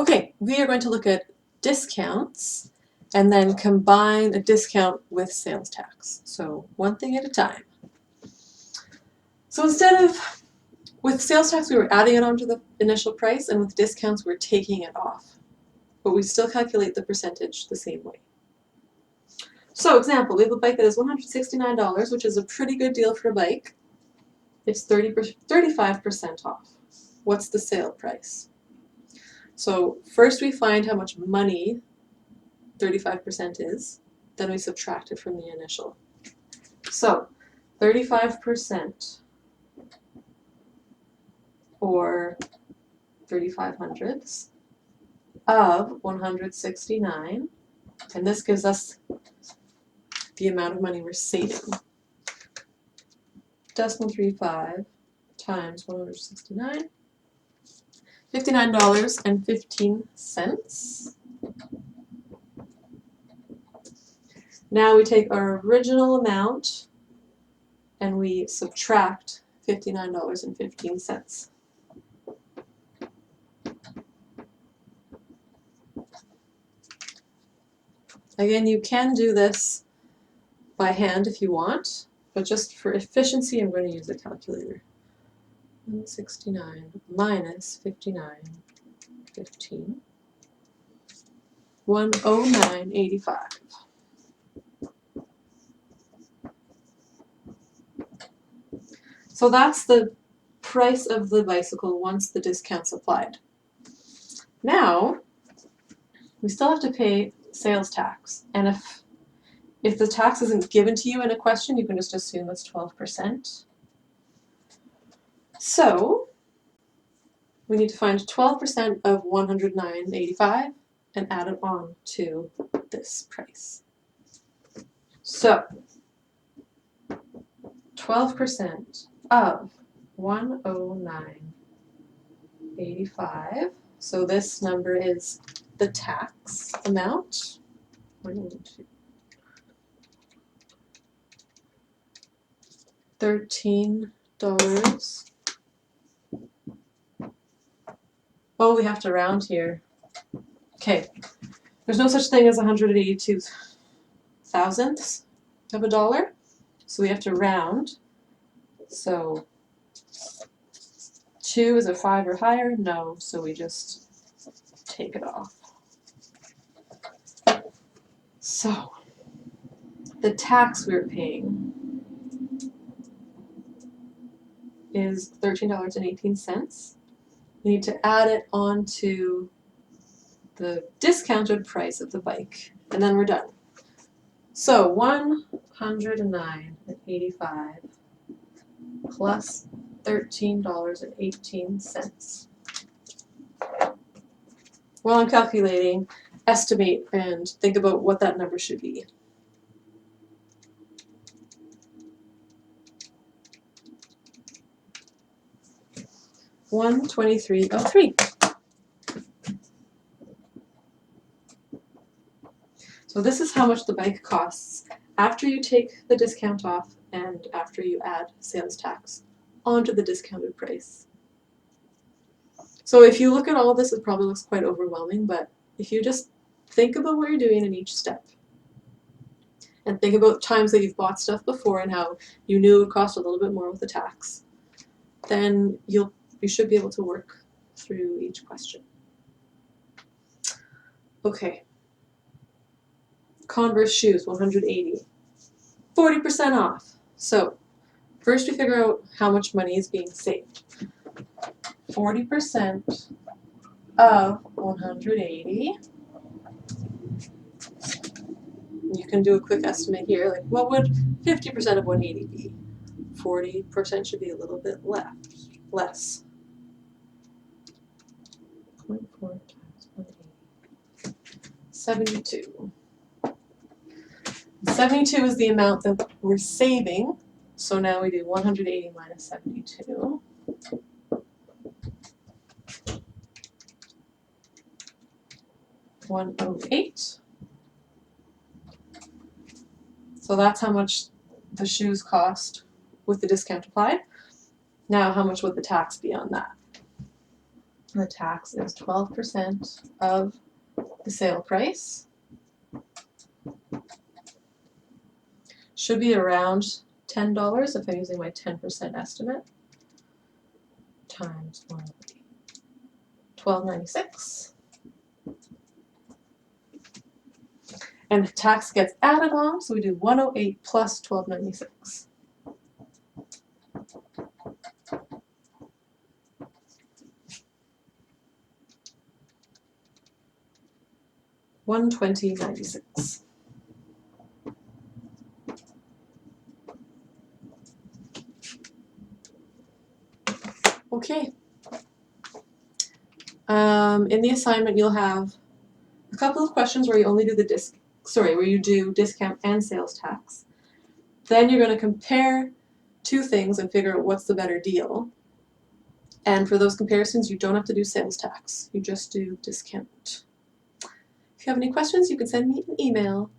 Okay, we are going to look at discounts and then combine a discount with sales tax. So one thing at a time. So instead of, with sales tax we were adding it onto the initial price, and with discounts we're taking it off. But we still calculate the percentage the same way. So example, we have a bike that is $169, which is a pretty good deal for a bike. It's 35% off. What's the sale price? So first we find how much money 35% is, then we subtract it from the initial. So 35% or 3,500ths of 169, and this gives us the amount of money we're saving. Decimal 35 times 169, $59.15. Now we take our original amount and we subtract $59.15. Again, you can do this by hand if you want, but just for efficiency, I'm going to use a calculator. 169 minus 59.15, 109.85. So that's the price of the bicycle once the discount's applied. Now, we still have to pay sales tax, and if the tax isn't given to you in a question, you can just assume it's 12%. So we need to find 12% of 109.85 and add it on to this price. So 12% of 109.85. So this number is the tax amount. $13. Oh, we have to round here. Okay, there's no such thing as 182 thousandths of a dollar, so we have to round. So 2 is a 5 or higher? No, so we just take it off. So the tax we're paying is $13.18. We need to add it onto the discounted price of the bike, and then we're done. So 109.85 plus $13.18. While I'm calculating, estimate and think about what that number should be. $123.03. So this is how much the bike costs after you take the discount off and after you add sales tax onto the discounted price. So if you look at all this, it probably looks quite overwhelming, but if you just think about what you're doing in each step and think about times that you've bought stuff before and how you knew it would cost a little bit more with the tax, then you should be able to work through each question. Okay. Converse shoes, 180. 40% off. So first we figure out how much money is being saved. 40% of 180. You can do a quick estimate here. Like, what would 50% of 180 be? 40% should be a little bit less. 0.4 times 180. 72. 72 is the amount that we're saving. So now we do 180 minus 72. $108. So that's how much the shoes cost with the discount applied. Now how much would the tax be on that? The tax is 12% of the sale price. Should be around $10 if I'm using my 10% estimate. Times 108. $12.96. And the tax gets added on, so we do 108 plus $12.96. $120.96. Okay. In the assignment, you'll have a couple of questions where you only do where you do discount and sales tax. Then you're going to compare two things and figure out what's the better deal. And for those comparisons, you don't have to do sales tax. You just do discount. If you have any questions, you can send me an email.